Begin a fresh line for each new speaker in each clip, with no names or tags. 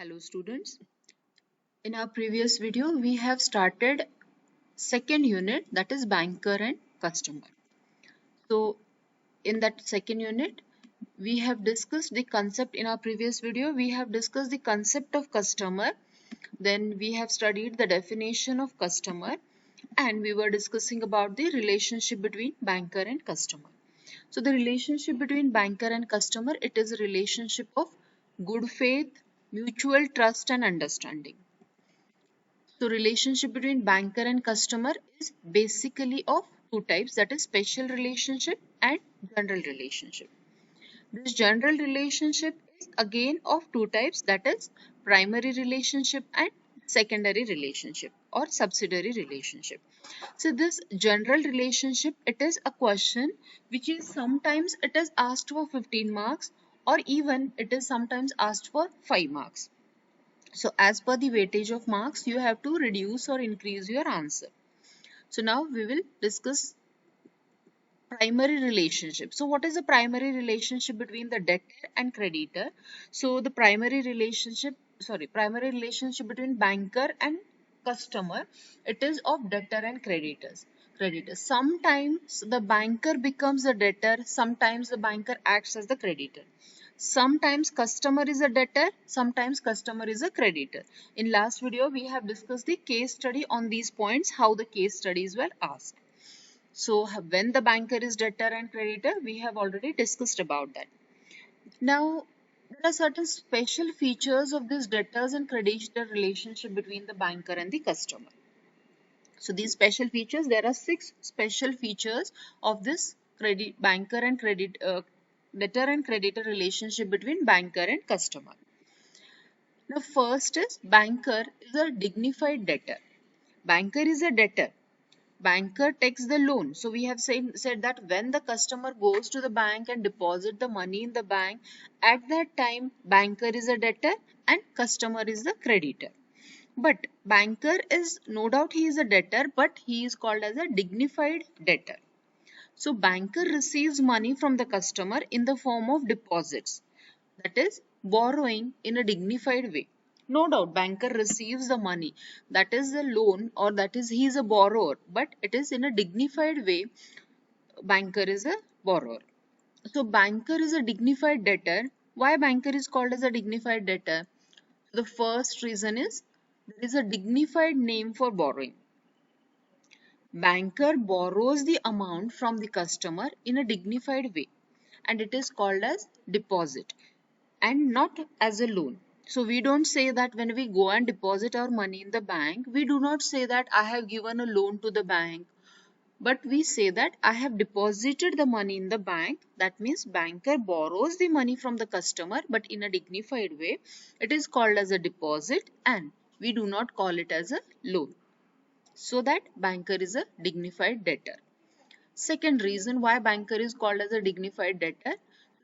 Hello students. In our previous video, we have started second unit, that is banker and customer. So in that second unit, we have discussed the concept. In our previous video, we have discussed the concept of customer. Then we have studied the definition of customer and we were discussing about the relationship between banker and customer. So the relationship between banker and customer, it is a relationship of good faith, mutual trust and understanding. So relationship between banker and customer is basically of two types, that is special relationship and general relationship. This general relationship is again of two types, that is primary relationship and secondary relationship or subsidiary relationship. So this general relationship, it is a question which is sometimes it is asked for 15 marks or even it is sometimes asked for 5 marks. So as per the weightage of marks, you have to reduce or increase your answer. So now we will discuss primary relationship. So what is the primary relationship between the debtor and creditor? So the primary relationship between banker and customer, it is of debtor and creditors. Sometimes the banker becomes the debtor, sometimes the banker acts as the creditor. Sometimes customer is a debtor, sometimes customer is a creditor. In last video, we have discussed the case study on these points, how the case studies were asked. So when the banker is debtor and creditor, we have already discussed about that. Now, there are certain special features of this debtors and creditor relationship between the banker and the customer. So these special features, there are 6 special features of this debtor and creditor relationship between banker and customer. Now first is banker is a dignified debtor. Banker is a debtor. Banker takes the loan. So we have said that when the customer goes to the bank and deposit the money in the bank, at that time banker is a debtor and customer is the creditor. But banker is, no doubt he is a debtor, but he is called as a dignified debtor. So banker receives money from the customer in the form of deposits, that is borrowing in a dignified way. No doubt banker receives the money, that is the loan, or that is he is a borrower, but it is in a dignified way. Banker is a borrower. So banker is a dignified debtor. Why banker is called as a dignified debtor? The first reason is there is a dignified name for borrowing. Banker borrows the amount from the customer in a dignified way and it is called as deposit and not as a loan. So we don't say that when we go and deposit our money in the bank, we do not say that I have given a loan to the bank, but we say that I have deposited the money in the bank. That means banker borrows the money from the customer but in a dignified way. It is called as a deposit and we do not call it as a loan. So that banker is a dignified debtor. Second reason why banker is called as a dignified debtor,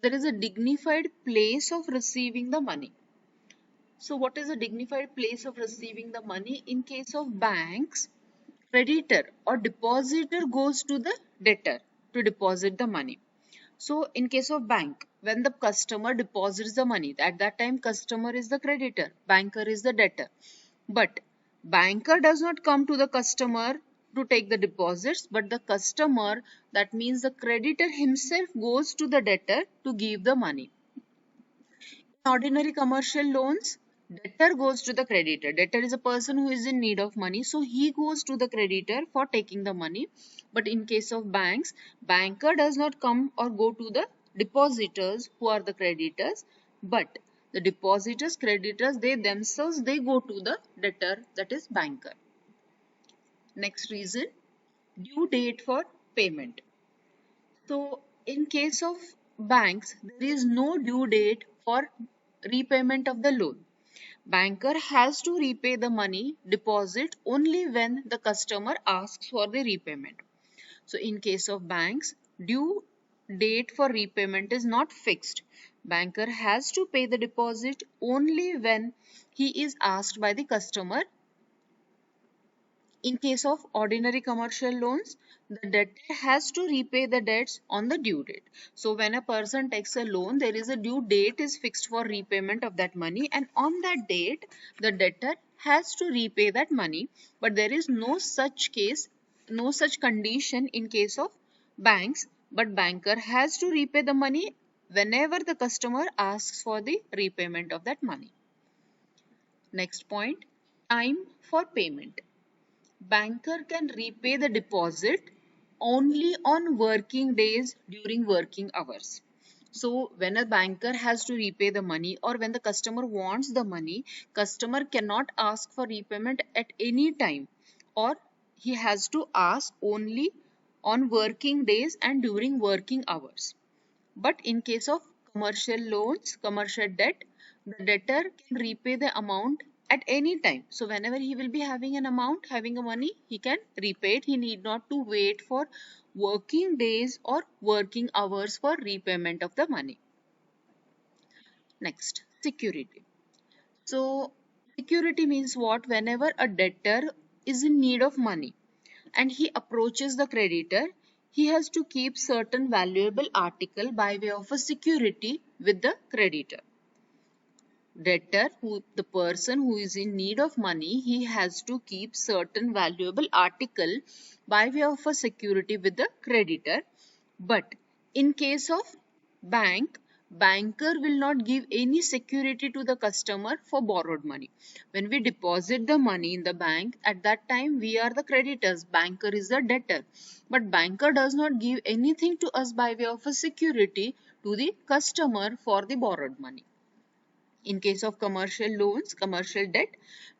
there is a dignified place of receiving the money. So what is a dignified place of receiving the money? In case of banks, creditor or depositor goes to the debtor to deposit the money. So in case of bank, when the customer deposits the money, at that time customer is the creditor, banker is the debtor. But banker does not come to the customer to take the deposits, but the customer, that means the creditor himself, goes to the debtor to give the money. In ordinary commercial loans, debtor goes to the creditor. Debtor is a person who is in need of money, so he goes to the creditor for taking the money. But in case of banks, banker does not come or go to the depositors who are the creditors, but the depositors, creditors, they themselves, they go to the debtor, that is banker. Next reason, due date for payment. So in case of banks, there is no due date for repayment of the loan. Banker has to repay the money deposit only when the customer asks for the repayment. So in case of banks, due date for repayment is not fixed. Banker has to pay the deposit only when he is asked by the customer In case of ordinary commercial loans, the debtor has to repay the debts on the due date. So when a person takes a loan, there is a due date is fixed for repayment of that money, and on that date, the debtor has to repay that money. But there is no such case, no such condition in case of banks, but banker has to repay the money whenever the customer asks for the repayment of that money. Next point, time for payment. Banker can repay the deposit only on working days during working hours. So when a banker has to repay the money, or when the customer wants the money, customer cannot ask for repayment at any time, or he has to ask only on working days and during working hours. But in case of commercial loans, commercial debt, the debtor can repay the amount at any time. So whenever he will be having an amount, having a money, he can repay it. He need not to wait for working days or working hours for repayment of the money. Next, security. So security means what? Whenever a debtor is in need of money and he approaches the creditor, he has to keep certain valuable article by way of a security with the creditor. Debtor, the person who is in need of money, he has to keep certain valuable article by way of a security with the creditor. But in case of bank, banker will not give any security to the customer for borrowed money. When we deposit the money in the bank, at that time we are the creditors, banker is the debtor. But banker does not give anything to us by way of a security to the customer for the borrowed money. In case of commercial loans, commercial debt,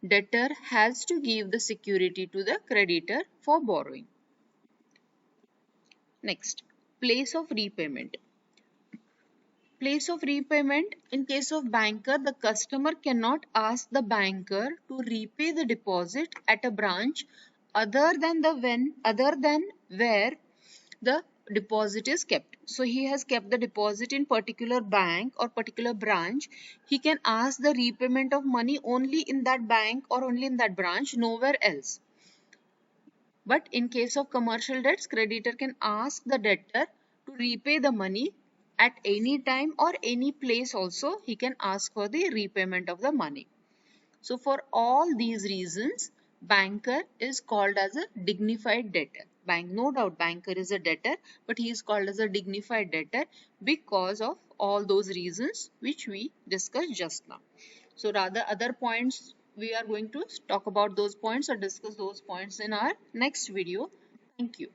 debtor has to give the security to the creditor for borrowing. Next, place of repayment. Place of repayment. In case of banker, the customer cannot ask the banker to repay the deposit at a branch other than where the deposit is kept. So he has kept the deposit in particular bank or particular branch. He can ask the repayment of money only in that bank or only in that branch, nowhere else. But in case of commercial debts, creditor can ask the debtor to repay the money at any time or any place also. He can ask for the repayment of the money. So for all these reasons, banker is called as a dignified debtor. No doubt banker is a debtor, but he is called as a dignified debtor because of all those reasons which we discussed just now. So rather other points, we are going to talk about those points or discuss those points in our next video. Thank you.